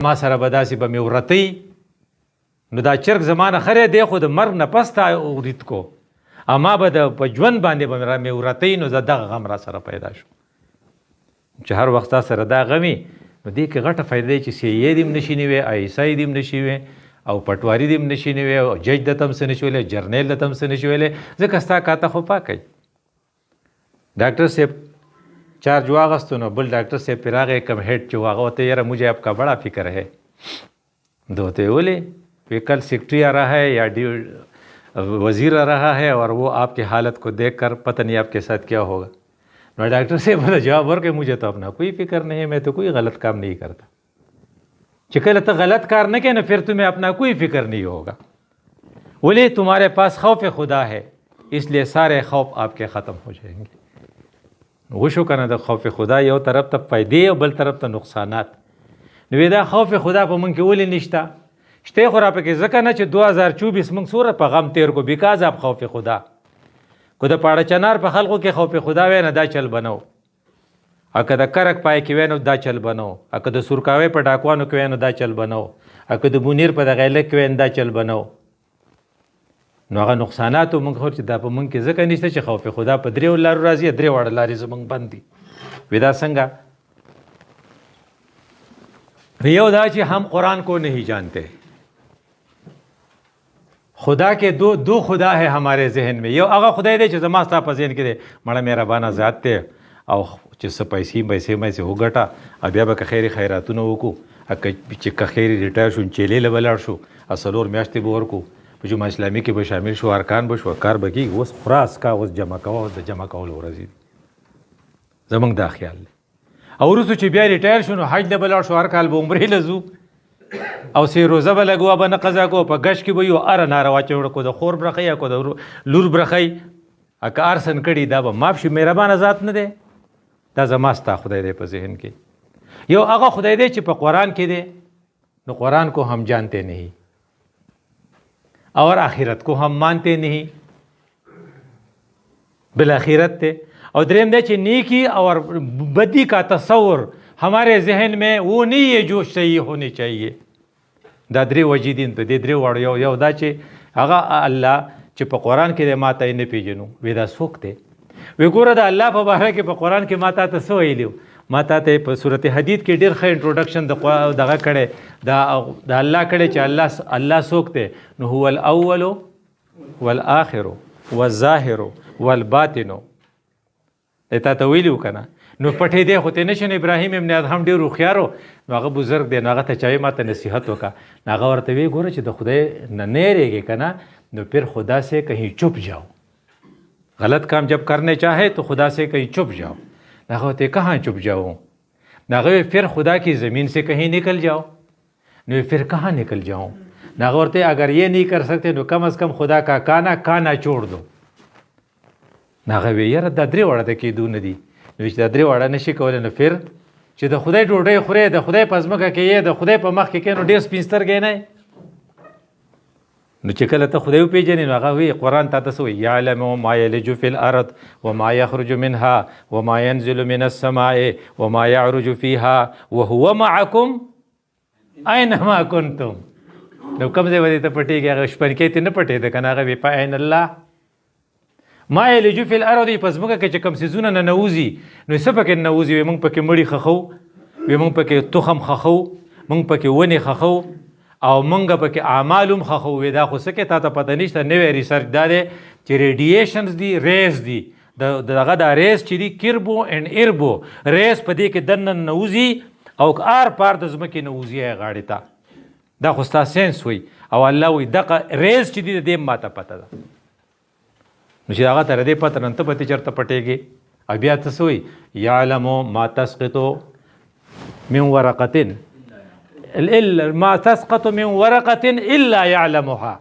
ما سره به داسې به مې ورتئ نو دا چرګ زما نه خری دی خو د مرګ نه پس تا ورید کو اما به د په ژوند باندې به مې ورتئ نو زه دغه غم را سره پیدا شو چې هر وخت تا سره دا غمي نو دې کې غټه فایده دی چې سی ای دې هم نشي نیوی آی ایس آی دې هم نشي وی او پټواري دې هم نشي نیوی او جج د تم څه نشي ویلی جرنیل د تم څه نشي ویلی ځکه ستا کاته خو پاکئ ڈاکٹر صاحب چارج واغستو نو بل ڈاکٹر صاحب پھر آگئے کم ہیڈ جو آگا ہوتے یار مجھے آپ کا بڑا فکر ہے دوتے بولے وہ کل سیکٹری آ رہا ہے یا وزیر آ رہا ہے اور وہ آپ کی حالت کو دیکھ کر پتہ نہیں آپ کے ساتھ کیا ہوگا نو ڈاکٹر صاحب بولا جواب ورکے مجھے تو اپنا کوئی فکر نہیں ہے میں تو کوئی غلط کام نہیں کرتا چکل تو غلط کار نہ کہ نا پھر تمہیں اپنا کوئی فکر نہیں ہوگا بولے تمہارے پاس خوف خدا ہے اس لیے سارے خوف آپ کے ختم ہو جائیں گے وشو کنه د خوف خدا یو طرف ته فائدې او بل طرف ته نقصانات نو دا خوف خدا په مونږ کې ولې نشته شته خو را پکې ځکه نه چې 2024 مونږ سوره په غم تیر کو بیکاز اپ خوف خدا کو د پاړه چنار په خلکو کې خوف خدا وې نه دا چل بنو اکه د کرک پای کې وې نو دا چل بنو اکه د سورکاوي په ډاکوانو کې وې نو دا چل بنو اکه د بونیر په د غیله کې وې دا چل بنو نو هغه نقصانات مونږ خو چې دا په مونږ کې ځکه نشته چې خوف خدا په دریو لارو راځي درې واړه لارې زمونږ بند دي ودا څنګه یو دا چې هم قرآن کو نہیں جانتے خدا کے دو خدا ہے ہمارے ذہن میں یو هغه خدای دی چې زما ستا په ذهن کې دی مړه مهربانه ذات دی او چې څه پیسې مې وګټه او بیا به که خیري خیراتونه وکړو چې که خیري ریټایر شو چیلې له ولاړ شو څلور میاشتې به ورکړو په جمعه اسلامي کې به شامل شو ارکان به شو کار به کېږي اوس خراس کا اوس جمع کوه اوس د جمع کولو ورځې دي زمونږ دا خیال دی او وروسته چې بیا ریټایر شو نو حج ته به لاړ شو هر کال به عمرې له ځو او سی روزه به لګوه به نه قضا کوه په ګشت کې به یو اره ناروا چوړه کو د خور برخی یا کو د لور برخی که ارسن کړي دا به ماف شي مهربانه ذات نه دی دا زما ستا خدای دی په ذهن کې یو هغه خدای دی چې په قرآن کې دی نو قرآن کو هم جانتے نہیں اور آخرت کو ہم مانتے نہیں بالآخرت تے اور دریم دے چې نیکی اور بدی کا تصور ہمارے ذہن میں وہ نہیں ہے جو صحیح ہونے چاہیے دا درې وجې دي په دې درې واړو یو دا چې هغه الله چې په قرآن کې د ماته یې نه پیژنو وی دا څوک دی وی ګوره د الله په باره کې په قرآن کې ماته ته څه ویلي ما ته په صورت حدید کې ډېر ښه انټروډکشن دغه کړی د الله کړی چې الله څوک دی نو هو الاول والآخر والظاهر والباطن تا ته ویلي و که نه نو پټې دی خو ته نه شن ابراهیم ابن ادهم ډېر هوښیار و نو هغه بزرګ دی نو هغه ته چاوي ما ته نصیحت وکړه نو هغه ورته وی ګوره چې د خدای نه نیریږې که نه نو پھر خدا سے کہیں چپ جاؤ غلط کام جب کرنے چاہے تو خدا سے کہیں چپ جاؤ ناغه ته کہاں چپ جاؤں ناغه پھر خدا کی زمین سے کہیں نکل جاؤ نو پھر کہاں نکل جاؤں ناغه ورته اگر یہ نہیں کر سکتے نو کم از کم خدا کا کانا چھوڑ دو ناغه وی یاره دا درې واړه د کېدو نه دي نو چې دا درې واړه نشي کولی نو پھر چې د خدای ډوډۍ خورې د خدای په ځمکه کې یې د خدای په مخ کې کې نو ډېر سپین سترګی نه نو چې کله ته خدای وپېژنې نو هغه وی قرآن تا ته څه وایي یعلم ما یلج فی الارض وما یخرج منها وما ینزل من السماء وما یعرج فیها وهو معکم اینما کنتم نو کوم ځای باندې ته پټېږي هغه شپنکۍ ته نه پټېده که نه هغه وی فعین الله ما یلج فی الارض په ځمکه کې چې کوم څیزونه ننوځي نو څه پکې ننوځي وی موږ پکې مړي خښو وی موږ پکې تخم خښو موږ پکې ونې خښو او مونږ پکې اعمالم خښو وی دا خو څه کې تا ته پته نشته نوی ریسرچ دا دی چې ریډیشنز دي ریز دي دغه دا ریز چې دي کربو اینډ اربو ریز په دې کې دننه نوځي او آر پار د ځمکې نوځي غاړې ته دا خو ستا سینس وی او الله وی دغه ریز چې دي د دې ماته پته ده نو چې هغه ته د دې پته نه ته به ته چېرته پټېږې او بیا ته څه وی یعلم ما تسقط من ورقة ما تسقط من ورقة الا يعلمها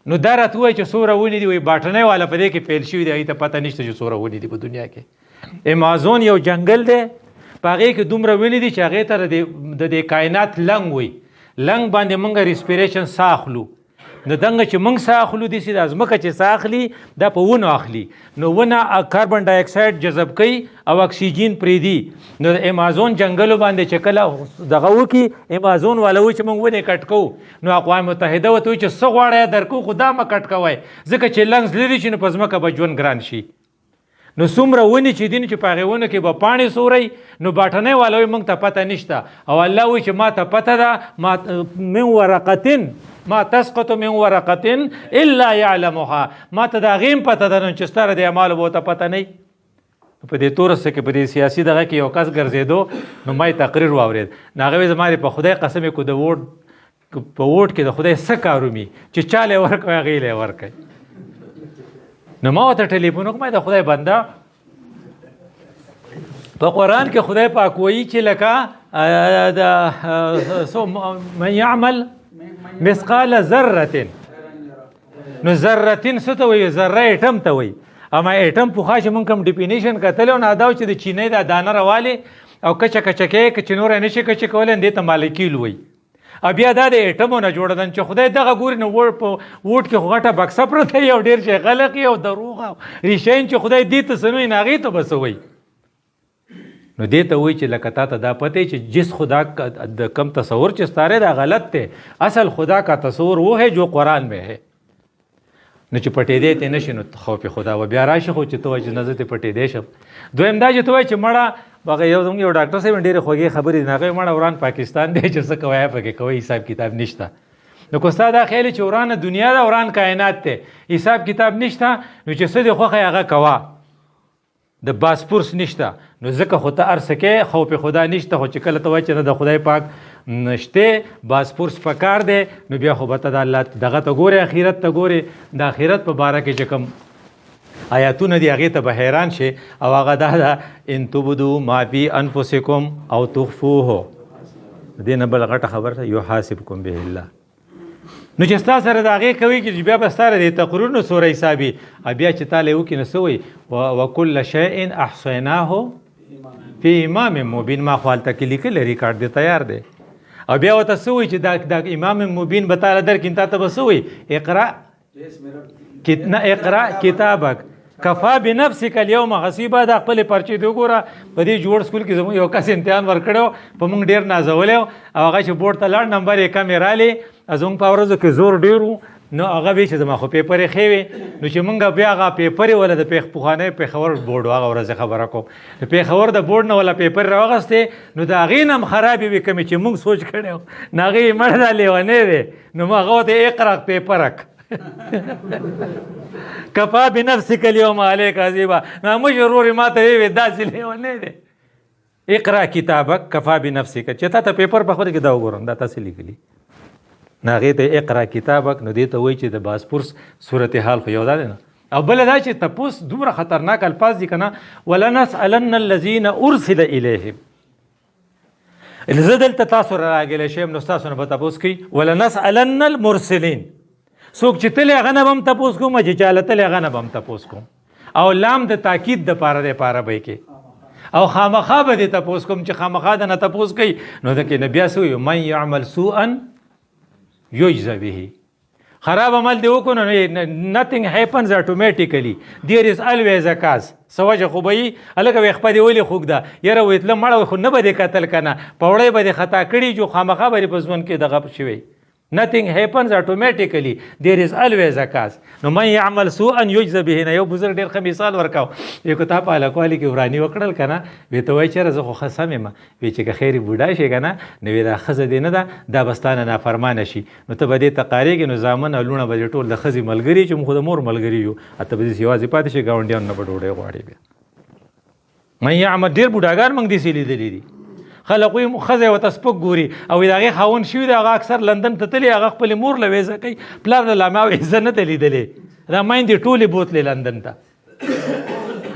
نو دا راته وایي چې څومره ونې دي وایي باټنۍ والا په دې کې پیل شوي دي هغې ته پته نشته چې څومره ونې دي په دنیا کې امازون یو جنګل دی په هغې کې دومره ونې دي چې هغې ته د دې کائنات لنګ وایي لنګ باندې موږ ریسپیریشن ساه اخلو نو دنګه چې موږ ساه اخلو داسې د ځمکه چې ساه اخلي دا په ونو اخلي نو ونه کاربن ډای اکساید جذب کوي او اکسیجن پرېږدي نو د امازون جنګلو باندې چې کله دغه وکړي امازون والا وایي چې موږ ونې کټ کوو نو اقوام متحده ورته وایي چې څه غواړئ درکوو خو دا مه کټ کوئ ځکه چې لنګز لرې شي نو په ځمکه به ژوند ګران شي نو څومره ونې چې دي چې په هغې ونو کې به پاڼې سورئ نو باټنۍ والا وایي موږ ته پته نشته او الله وایي چې ما ته پته ده ما من ورقتن ما تسقط من ورقتن الا یعلمها ما ته د هغې هم پته ده نو چې ستا د اعمالو به ورته پته نه په دې تورسته کې په دې سیاسي دغه کې یو کس ګرځېدو نو ما یې تقریر واورېد نو هغه وایي زما په خدای قسم یې کو د ووټ په ووټ کې د خدای څه کار ومي چې چا لی ورکوي هغې لی ورکوي نو ما ورته ټلیفون وکړم د خدای بنده په قرآن کې خدای پاک وایي چې لکه من یعمل مثقال ذرة نو ذرتین څه ته وایي ذره ایټم ته وایي اما ایټم پوخا چې مونږ کوم ډیفینیشن کتلی او نو دا چې د چینۍ دا دانه راوالې او کچه کچه کوې که چې نوری نشي کچه کولی دې ته مالکیل وایي او بیا دا د ایټمو نه جوړه ده چې خدای دغه ګوري نو په ووټ کې خو غټه بکسه پرته وي او ډېر شی غلق وي او دروغ او ریشین چې خدای دې ته څه نه وایي نو هغې ته به څه وایي نو دې ته وایي چې لکه تا ته دا پته چې جس خدا د کم تصور چې ستاره دا غلط دی اصل خدا کا تصور وہ ہے جو قرآن میں ہے نو چې پټېدی ته نشي نو خوف خدا و بیا راشي خو چې ته وایي چې نه زه ته پټېدی شم دویم دا چې ته وایي چې مړه هغه یو زموږ یو ډاکټر صاحب ډېرې خوږې خبرې دي هغه مړه وران پاکستان دی چې څه کوی پکې کوی حساب کتاب نشته نو که ستا دا خیال چې ورانه دنیا ده وران کائنات دی حساب کتاب نشته نو چې څه دې خوښه هغه کوه د باسپورس نشته نو ځکه خو ته هر څه کې خوف خدا نشته خو چې کله ته وایي چې نه د خدای پاک نشته باسپورس پکار دی نو بیا خو به ته د الله دغه ته ګورې اخرت ته ګورې د اخرت په باره کې چې کوم آیاتونه دی هغې ته به حیران شي او هغه دا ده ان تبدو ما فی انفسکم او تخفوه دې نه بل غټه خبره ده یحاسبکم به الله نو چې ستا سره د هغې کوي چې بیا به ستا د تقریرونو سوره حسابي او بیا چې تا لی وکړي نو څه وایي وکل شیء احصیناه فی امام مبین ما خو هلته کې لیکلی ریکارډ دی تیار دی او بیا ورته څه وایي چې دا امام مبین به تاله درکړي تا ته به څه وایي اقرا کتابک کفا بنفسک اليوم حسیبا دا خپلې پرچې دی وګوره په دې جوړ سکول کې زموږ یو کس امتحان ورکړی په موږ ډېر نازولی او هغه چې بورډ ته لاړ نمبر یې کمې رالې زموږ په ورځو کې زور ډېر و نو هغه وی چې زما خو پیپر یې ښې وې نو چې موږ بیا هغه پیپر یې ولا د پخوانی پېښور بورډ هغه ورځ خبره کوم د پېښور د بورډ نه ولا پیپر راوغستې نو د هغې نه هم خرابې وې کومې چې موږ سوچ کړی و نو هغې یې مړه دا لیونی دی نو هغه ورته اقرا پیپرک کفا بنفسک اليوم علیک حسیبا نو موږ ورور ما ته ویې داسې لیونی دی اقرا کتابک کفا بنفسک چې تا ته پیپر په خپله کې دا وګورم دا تاسې لیکلي نو هغې ته اقرا کتابک نو دې ته وایي چې د باسپورس صورتحال خو یو دا دی نه او بله دا چې تپوس دومره خطرناک الفاظ دي که نه ولنسألن الذین ارسل الیهم زه دلته تاسو را راګلی شیم نو ستاسو نه به تپوس کوي ولنسألن المرسلین څوک چې تللی هغه نه به هم تپوس کوم چې چا له تللی هغه نه به هم تپوس کوم او لام د تاکید دپاره دی پاره به یې کې او خامخا به دې تپوس کوم چې خامخا د نه تپوس کوي نو د کې نه بیا څه وایي من یعمل سوءا یجزه به خراب عمل دی وکړو نو nothing happens automatically there is always a cause څه وجه خو به وي هلکه وایي خپه دې ولې خوږ ده یاره وایي تله مړه خو نه به دې کتل که نه پوړی به دې خطا کړي جو خامخا به دې په ژوند کې دغه شوی nothing happens automatically there is always a cause نو من یعمل سوءا یجزه به نه یو بزرګ ډېر ښه مثال ورکاو یو که تا په هلکوالي کې وراني وکړل که نه ویې ته وایي چېرې زه خو ښه سم یم وایي چې که خیر بوډا شي که نه نو وایي دا ښځه دې نه ده دا به ستا نه نافرمانه شي نو ته به دې ته قارېږې نو زامن او لوڼه به دې ټول د ښځې ملګري چې موږ خو د مور ملګري یو ته به داسې یوازې پاتې شي ګاونډیانو نه به ډوډۍ غواړې بیا من یعمل ډېر بوډاګان موږ داسې لیدلي دي خلق وایي ښځه ورته سپک ګوري او د هغې خاوند شوي دی هغه اکثر لندن ته تللی هغه خپلې مور له ویزه کوي پلار له لامه ویزه نه ته لیدلې دا میندې ټولې بوتلې لندن ته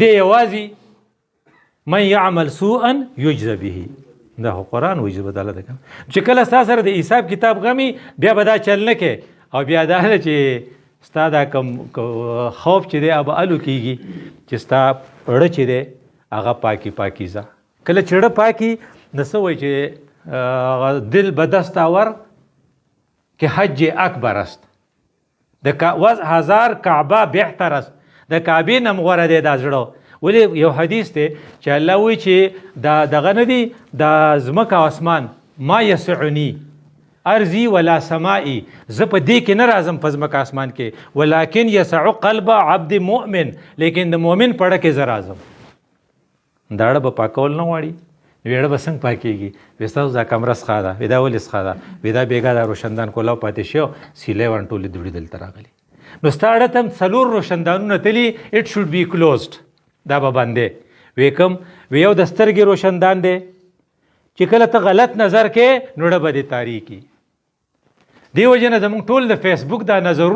دې یوازې من یعمل سوءا یجزه به دا خو قرآن وایي چې بدله ده چې کله ستا سره د حساب کتاب غمي بیا به دا چل نه کې او بیا دا ده چې ستا دا کوم خوف چې دی به الو کېږي چې ستا اړه چې دی هغه پاکیزه کله چې اړه پاکي نو څه وایي چې دل به دست آور که حج اکبر است هزار کعبه بهتر است، د کعبې نه غوره دی دا زړه. ولې یو حدیث دی چې الله وایي چې دا دغه نه دی د ځمکه او اسمان ما یسعنی ارضی ولا سمائی، زه په دې کې نه راځم په ځمکه اسمان کې، ولکن یسع قلب عبد مؤمن، لیکن د مؤمن پړه کې زه راځم. دا اړه به پاکول نه غواړي، ویړه به څنګه پاکېږي؟ وایي ستاسو دا کمره څښا ده، وایي دا ولې څښا ده؟ وایي دا بېګا دا روشندان کولاو پاتې شو، سیلی ورن ټولې دوړې دلته راغلي. نو ستا اړه ته هم 4 روشندانونه تلي، اټ شوډ بي کلوزډ، دا به بندې. وی کوم؟ وی یو د سترګې روشندان دی چې کله ته غلط نظر کې نو ډه به دې تاریکي. دې وجې نه زموږ ټول د فیسبوک دا نظرونه